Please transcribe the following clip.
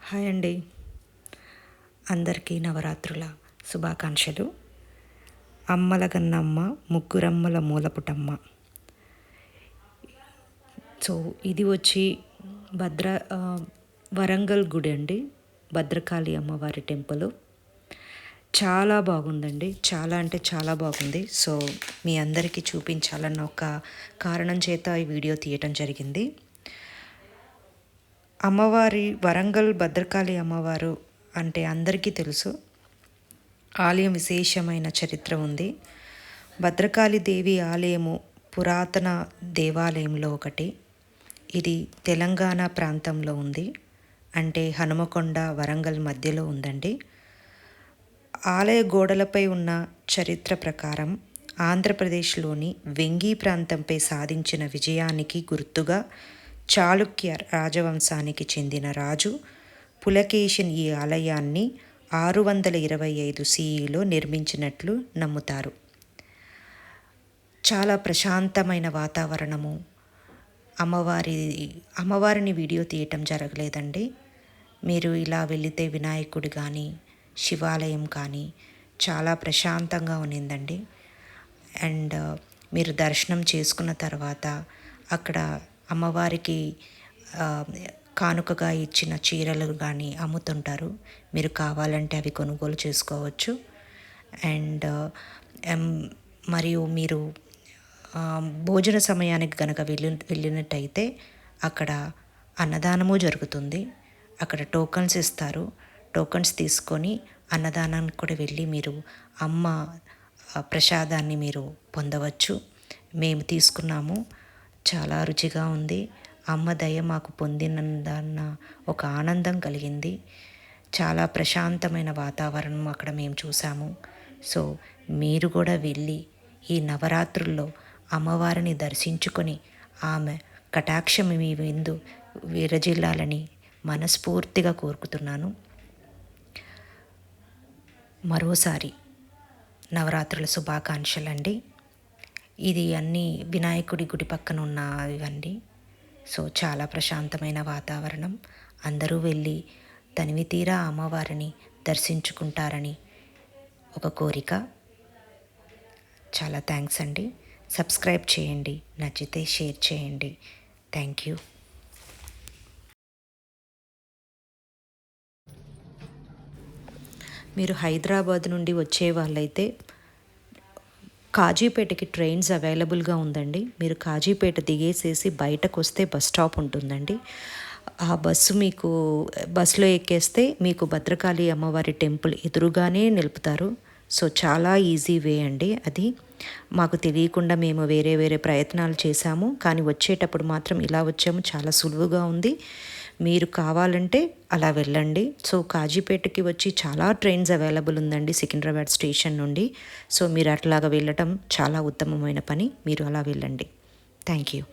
Hi అండి, అందరికీ నవరాత్రుల శుభాకాంక్షలు. అమ్మల గన్నమ్మ ముగ్గురమ్మల మూలపుటమ్మ. సో ఇది వచ్చి వరంగల్ గుడి అండి, భద్రకాళి అమ్మవారి టెంపుల్. చాలా బాగుందండి, చాలా అంటే చాలా బాగుంది. సో మీ అందరికీ చూపించాలన్న ఒక కారణం చేత ఈ వీడియో తీయటం జరిగింది. అమ్మవారి వరంగల్ భద్రకాళి అమ్మవారు అంటే అందరికీ తెలుసు. ఆలయం విశేషమైన చరిత్ర ఉంది. భద్రకాళి దేవి ఆలయము పురాతన దేవాలయంలో ఒకటి. ఇది తెలంగాణ ప్రాంతంలో ఉంది, అంటే హనుమకొండ వరంగల్ మధ్యలో ఉందండి. ఆలయ గోడలపై ఉన్న చరిత్ర ప్రకారం ఆంధ్రప్రదేశ్లోని వెంగి ప్రాంతంపై సాధించిన విజయానికి గుర్తుగా చాళుక్య రాజవంశానికి చెందిన రాజు పులకేశిన్ ఈ ఆలయాన్ని 625 CEలో నిర్మించినట్లు నమ్ముతారు. చాలా ప్రశాంతమైన వాతావరణము. అమ్మవారిని వీడియో తీయటం జరగలేదండి. మీరు ఇలా వెళితే వినాయకుడు కానీ శివాలయం కానీ చాలా ప్రశాంతంగా ఉన్నిందండి. అండ్ మీరు దర్శనం చేసుకున్న తర్వాత అక్కడ అమ్మవారికి కానుకగా ఇచ్చిన చీరలు కానీ అమ్ముతుంటారు. మీరు కావాలంటే అవి కొనుగోలు చేసుకోవచ్చు. అండ్ మరియు మీరు భోజన సమయానికి కనుక వెళ్ళినట్టయితే అక్కడ అన్నదానము జరుగుతుంది. అక్కడ టోకన్స్ ఇస్తారు. టోకన్స్ తీసుకొని అన్నదానానికి కూడా వెళ్ళి మీరు అమ్మ ప్రసాదాన్ని మీరు పొందవచ్చు. మేము తీసుకున్నాము, చాలా రుచిగా ఉంది. అమ్మ దయ మాకు పొందినందన్న ఒక ఆనందం కలిగింది. చాలా ప్రశాంతమైన వాతావరణం అక్కడ మేము చూసాము. సో మీరు కూడా వెళ్ళి ఈ నవరాత్రుల్లో అమ్మవారిని దర్శించుకొని ఆమె కటాక్షం మీ విందు విరజిల్లాలని మనస్ఫూర్తిగా కోరుకుతున్నాను. మరోసారి నవరాత్రుల శుభాకాంక్షలండి. ఇది అన్నీ వినాయకుడి గుడి పక్కన ఉన్న ఇవండి. సో చాలా ప్రశాంతమైన వాతావరణం. అందరూ వెళ్ళి తనివి తీరా అమ్మవారిని దర్శించుకుంటారని ఒక కోరిక. చాలా థ్యాంక్స్ అండి. సబ్స్క్రైబ్ చేయండి, నచ్చితే షేర్ చేయండి. Thank you. మీరు హైదరాబాద్ నుండి వచ్చే వాళ్ళైతే కాజీపేటకి ట్రైన్స్ అవైలబుల్గా ఉందండి. మీరు కాజీపేట దిగేసేసి బయటకు వస్తే బస్ స్టాప్ ఉంటుందండి. ఆ బస్సులో ఎక్కేస్తే మీకు భద్రకాళి అమ్మవారి టెంపుల్ ఎదురుగానే నిలుపుతారు. సో చాలా ఈజీ వే అండి అది. మాకు తెలియకుండా మేము వేరే ప్రయత్నాలు చేశాము, కానీ వచ్చేటప్పుడు మాత్రం ఇలా వచ్చాము. చాలా సులువుగా ఉంది. మీరు కావాలంటే అలా వెళ్ళండి. సో కాజీపేటకి వచ్చి చాలా ట్రైన్స్ అవైలబుల్ ఉందండి సికింద్రాబాద్ స్టేషన్ నుండి. సో మీరు అట్లాగా వెళ్ళటం చాలా ఉత్తమమైన పని. మీరు అలా వెళ్ళండి. Thank you.